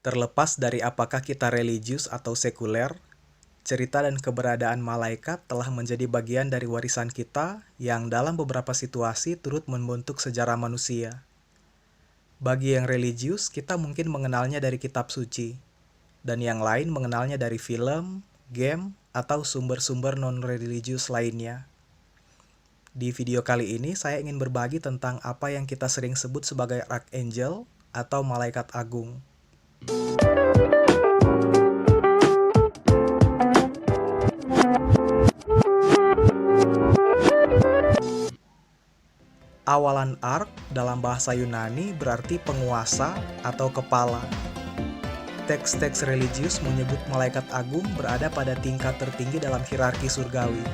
Terlepas dari apakah kita religius atau sekuler, cerita dan keberadaan malaikat telah menjadi bagian dari warisan kita yang dalam beberapa situasi turut membentuk sejarah manusia. Bagi yang religius, kita mungkin mengenalnya dari kitab suci, dan yang lain mengenalnya dari film, game, atau sumber-sumber non-religius lainnya. Di video kali ini, saya ingin berbagi tentang apa yang kita sering sebut sebagai Archangel atau malaikat agung. Awalan arch dalam bahasa Yunani berarti penguasa atau kepala. Teks-teks religius menyebut malaikat agung berada pada tingkat tertinggi dalam hierarki surgawi.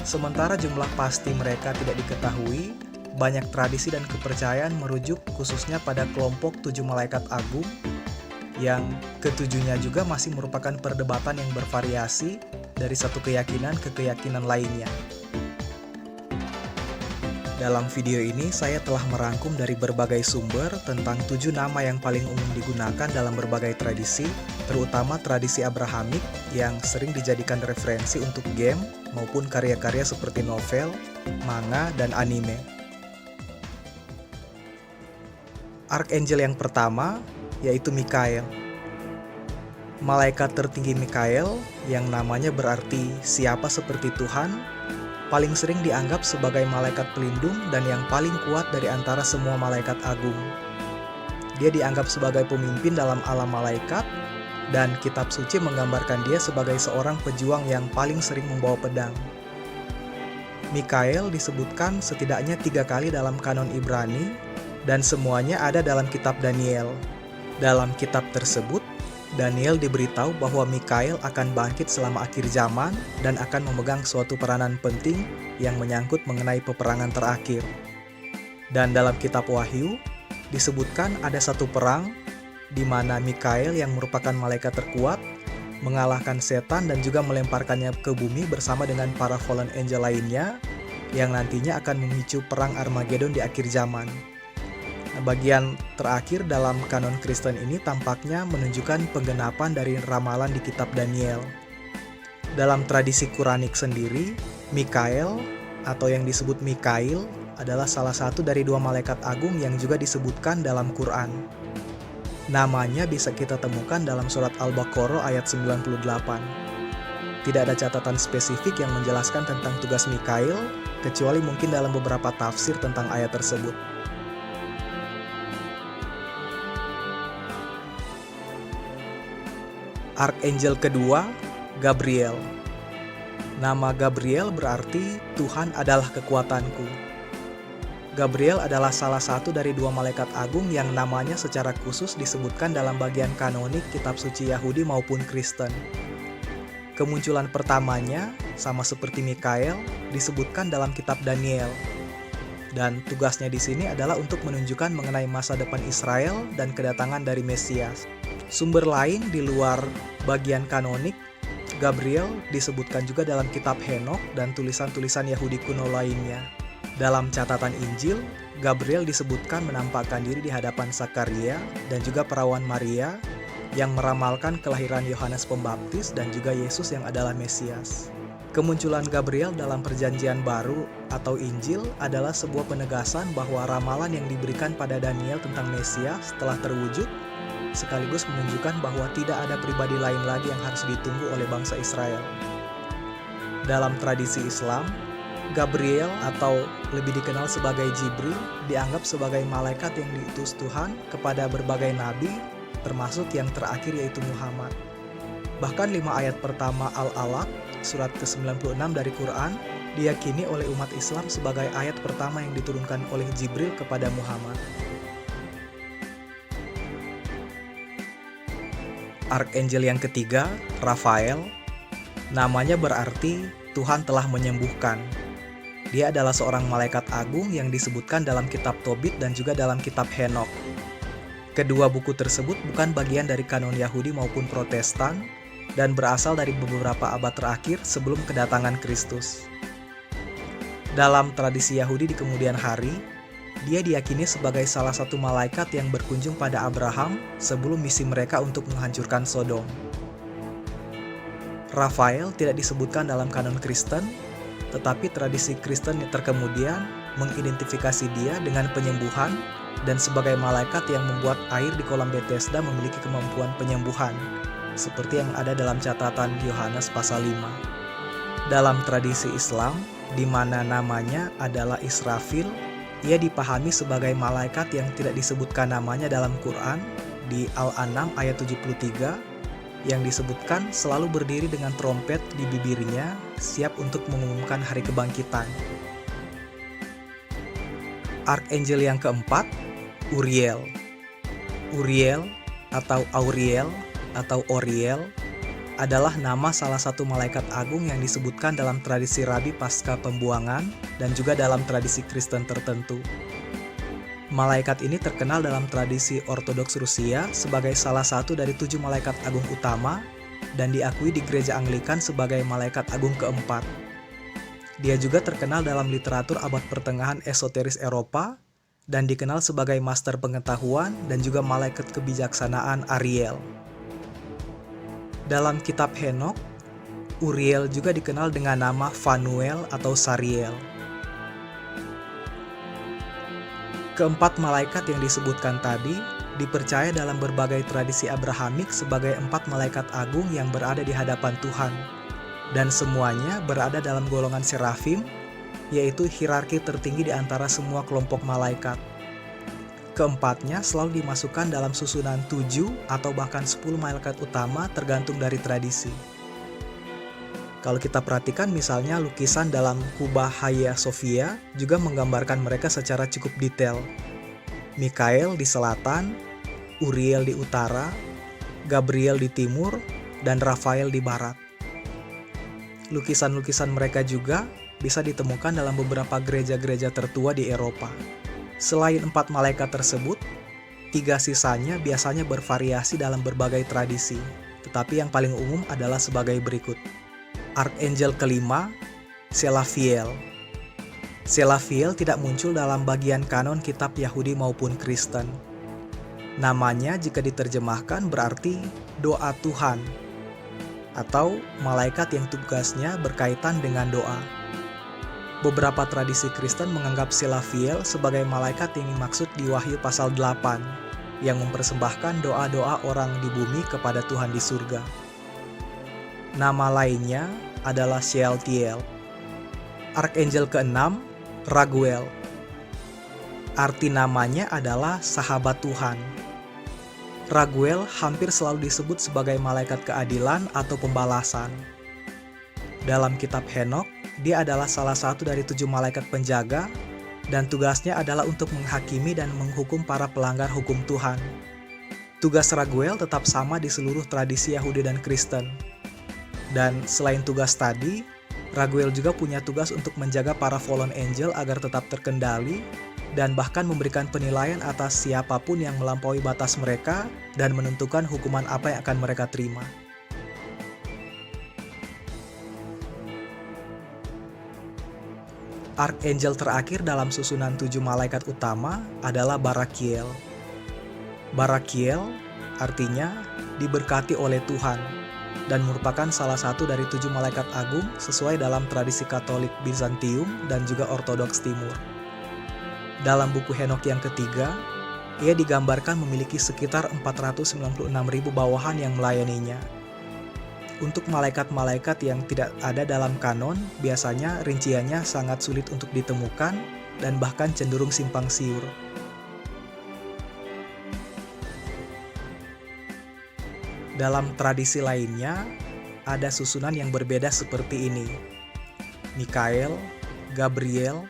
Sementara jumlah pasti mereka tidak diketahui, banyak tradisi dan kepercayaan merujuk khususnya pada kelompok 7 malaikat agung, yang ketujuhnya juga masih merupakan perdebatan yang bervariasi dari satu keyakinan ke keyakinan lainnya. Dalam video ini, saya telah merangkum dari berbagai sumber tentang 7 nama yang paling umum digunakan dalam berbagai tradisi, terutama tradisi Abrahamik yang sering dijadikan referensi untuk game maupun karya-karya seperti novel, manga, dan anime. Archangel yang pertama yaitu Mikael. Malaikat tertinggi Mikael, yang namanya berarti siapa seperti Tuhan, paling sering dianggap sebagai malaikat pelindung dan yang paling kuat dari antara semua malaikat agung. Dia dianggap sebagai pemimpin dalam alam malaikat, dan kitab suci menggambarkan dia sebagai seorang pejuang yang paling sering membawa pedang. Mikael disebutkan setidaknya 3 kali dalam kanon Ibrani, dan semuanya ada dalam kitab Daniel. Dalam kitab tersebut, Daniel diberitahu bahwa Mikael akan bangkit selama akhir zaman dan akan memegang suatu peranan penting yang menyangkut mengenai peperangan terakhir. Dan dalam kitab Wahyu, disebutkan ada satu perang di mana Mikael yang merupakan malaikat terkuat mengalahkan setan dan juga melemparkannya ke bumi bersama dengan para fallen angel lainnya yang nantinya akan memicu perang Armageddon di akhir zaman. Bagian terakhir dalam kanon Kristen ini tampaknya menunjukkan penggenapan dari ramalan di kitab Daniel. Dalam tradisi Quranik sendiri, Mikael atau yang disebut Mikail adalah salah satu dari 2 malaikat agung yang juga disebutkan dalam Quran. Namanya bisa kita temukan dalam surat Al-Baqarah ayat 98. Tidak ada catatan spesifik yang menjelaskan tentang tugas Mikail, kecuali mungkin dalam beberapa tafsir tentang ayat tersebut. Archangel kedua, Gabriel. Nama Gabriel berarti Tuhan adalah kekuatanku. Gabriel adalah salah satu dari 2 malaikat agung yang namanya secara khusus disebutkan dalam bagian kanonik kitab suci Yahudi maupun Kristen. Kemunculan pertamanya, sama seperti Mikael, disebutkan dalam kitab Daniel. Dan tugasnya di sini adalah untuk menunjukkan mengenai masa depan Israel dan kedatangan dari Mesias. Sumber lain di luar bagian kanonik, Gabriel disebutkan juga dalam kitab Henokh dan tulisan-tulisan Yahudi kuno lainnya. Dalam catatan Injil, Gabriel disebutkan menampakkan diri di hadapan Zakaria dan juga perawan Maria yang meramalkan kelahiran Yohanes Pembaptis dan juga Yesus yang adalah Mesias. Kemunculan Gabriel dalam Perjanjian Baru atau Injil adalah sebuah penegasan bahwa ramalan yang diberikan pada Daniel tentang Mesias telah terwujud, sekaligus menunjukkan bahwa tidak ada pribadi lain lagi yang harus ditunggu oleh bangsa Israel. Dalam tradisi Islam, Gabriel atau lebih dikenal sebagai Jibril dianggap sebagai malaikat yang diutus Tuhan kepada berbagai nabi, termasuk yang terakhir yaitu Muhammad. Bahkan 5 ayat pertama Al-Alaq, surat ke-96 dari Quran, diyakini oleh umat Islam sebagai ayat pertama yang diturunkan oleh Jibril kepada Muhammad. Archangel yang ketiga, Rafael. Namanya berarti Tuhan telah menyembuhkan. Dia adalah seorang malaikat agung yang disebutkan dalam kitab Tobit dan juga dalam kitab Henokh. Kedua buku tersebut bukan bagian dari kanon Yahudi maupun Protestan dan berasal dari beberapa abad terakhir sebelum kedatangan Kristus. Dalam tradisi Yahudi di kemudian hari, Dia diyakini sebagai salah satu malaikat yang berkunjung pada Abraham sebelum misi mereka untuk menghancurkan Sodom. Rafael tidak disebutkan dalam kanon Kristen, tetapi tradisi Kristen terkemudian mengidentifikasi dia dengan penyembuhan dan sebagai malaikat yang membuat air di kolam Bethesda memiliki kemampuan penyembuhan, seperti yang ada dalam catatan Yohanes pasal 5. Dalam tradisi Islam, di mana namanya adalah Israfil, ia dipahami sebagai malaikat yang tidak disebutkan namanya dalam Quran di Al-An'am ayat 73, yang disebutkan selalu berdiri dengan trompet di bibirnya, siap untuk mengumumkan hari kebangkitan. Arkanjel yang keempat, Uriel. Uriel atau Auriel atau Oriel adalah nama salah satu malaikat agung yang disebutkan dalam tradisi Rabi pasca pembuangan dan juga dalam tradisi Kristen tertentu. Malaikat ini terkenal dalam tradisi Ortodoks Rusia sebagai salah satu dari 7 malaikat agung utama dan diakui di gereja Anglikan sebagai malaikat agung keempat. Dia juga terkenal dalam literatur abad pertengahan esoteris Eropa dan dikenal sebagai master pengetahuan dan juga malaikat kebijaksanaan Ariel. Dalam kitab Henokh, Uriel juga dikenal dengan nama Fanuel atau Sariel. Keempat malaikat yang disebutkan tadi dipercaya dalam berbagai tradisi Abrahamik sebagai 4 malaikat agung yang berada di hadapan Tuhan, dan semuanya berada dalam golongan serafim, yaitu hierarki tertinggi di antara semua kelompok malaikat. Keempatnya selalu dimasukkan dalam susunan 7 atau bahkan 10 malaikat utama tergantung dari tradisi. Kalau kita perhatikan misalnya lukisan dalam kubah Hagia Sophia juga menggambarkan mereka secara cukup detail. Mikael di selatan, Uriel di utara, Gabriel di timur, dan Rafael di barat. Lukisan-lukisan mereka juga bisa ditemukan dalam beberapa gereja-gereja tertua di Eropa. Selain 4 malaikat tersebut, 3 sisanya biasanya bervariasi dalam berbagai tradisi, tetapi yang paling umum adalah sebagai berikut. Arkanjel kelima, Selafiel. Selafiel tidak muncul dalam bagian kanon kitab Yahudi maupun Kristen. Namanya jika diterjemahkan berarti doa Tuhan, atau malaikat yang tugasnya berkaitan dengan doa. Beberapa tradisi Kristen menganggap Selafiel sebagai malaikat yang dimaksud di Wahyu pasal 8, yang mempersembahkan doa-doa orang di bumi kepada Tuhan di surga. Nama lainnya adalah Shealtiel. Arkanjel keenam, Raguel. Arti namanya adalah sahabat Tuhan. Raguel hampir selalu disebut sebagai malaikat keadilan atau pembalasan. Dalam kitab Henokh, dia adalah salah satu dari 7 malaikat penjaga dan tugasnya adalah untuk menghakimi dan menghukum para pelanggar hukum Tuhan. Tugas Raguel tetap sama di seluruh tradisi Yahudi dan Kristen. Dan selain tugas tadi, Raguel juga punya tugas untuk menjaga para fallen angel agar tetap terkendali dan bahkan memberikan penilaian atas siapapun yang melampaui batas mereka dan menentukan hukuman apa yang akan mereka terima. Arkanjel terakhir dalam susunan 7 malaikat utama adalah Barakiel. Barakiel artinya diberkati oleh Tuhan dan merupakan salah satu dari 7 malaikat agung sesuai dalam tradisi Katolik Bizantium dan juga Ortodoks Timur. Dalam buku Henokh yang ketiga, ia digambarkan memiliki sekitar 496.000 bawahan yang melayaninya. Untuk malaikat-malaikat yang tidak ada dalam kanon, biasanya rinciannya sangat sulit untuk ditemukan dan bahkan cenderung simpang siur. Dalam tradisi lainnya, ada susunan yang berbeda seperti ini: Mikael, Gabriel,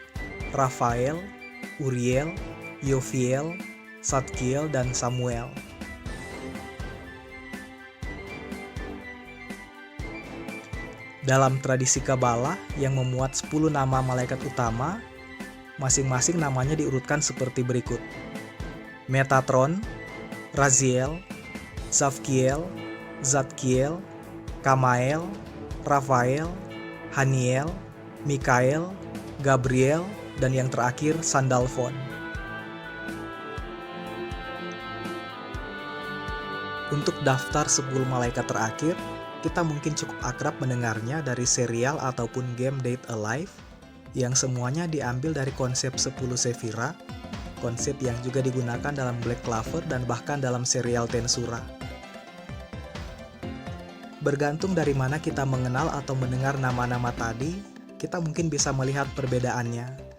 Rafael, Uriel, Yofiel, Sadkiel, dan Samuel. Dalam tradisi Kabbalah yang memuat 10 nama malaikat utama, masing-masing namanya diurutkan seperti berikut: Metatron, Raziel, Zavkiel, Zadkiel, Kamael, Rafael, Haniel, Mikael, Gabriel, dan yang terakhir Sandalfon. Untuk daftar 10 malaikat terakhir, kita mungkin cukup akrab mendengarnya dari serial ataupun game Dead Alive, yang semuanya diambil dari konsep 10 Sephira, konsep yang juga digunakan dalam Black Clover dan bahkan dalam serial Tensura. Bergantung dari mana kita mengenal atau mendengar nama-nama tadi, kita mungkin bisa melihat perbedaannya.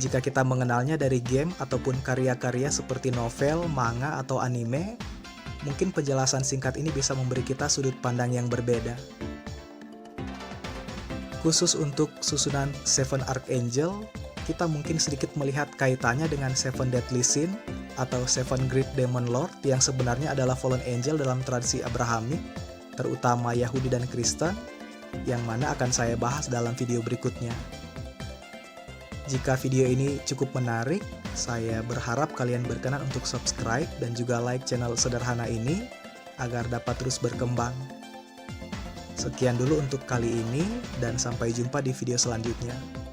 Jika kita mengenalnya dari game ataupun karya-karya seperti novel, manga, atau anime, mungkin penjelasan singkat ini bisa memberi kita sudut pandang yang berbeda. Khusus untuk susunan Seven Archangel, kita mungkin sedikit melihat kaitannya dengan Seven Deadly Sin atau Seven Great Demon Lord yang sebenarnya adalah fallen angel dalam tradisi Abrahamik, terutama Yahudi dan Kristen, yang mana akan saya bahas dalam video berikutnya. Jika video ini cukup menarik, saya berharap kalian berkenan untuk subscribe dan juga like channel sederhana ini agar dapat terus berkembang. Sekian dulu untuk kali ini dan sampai jumpa di video selanjutnya.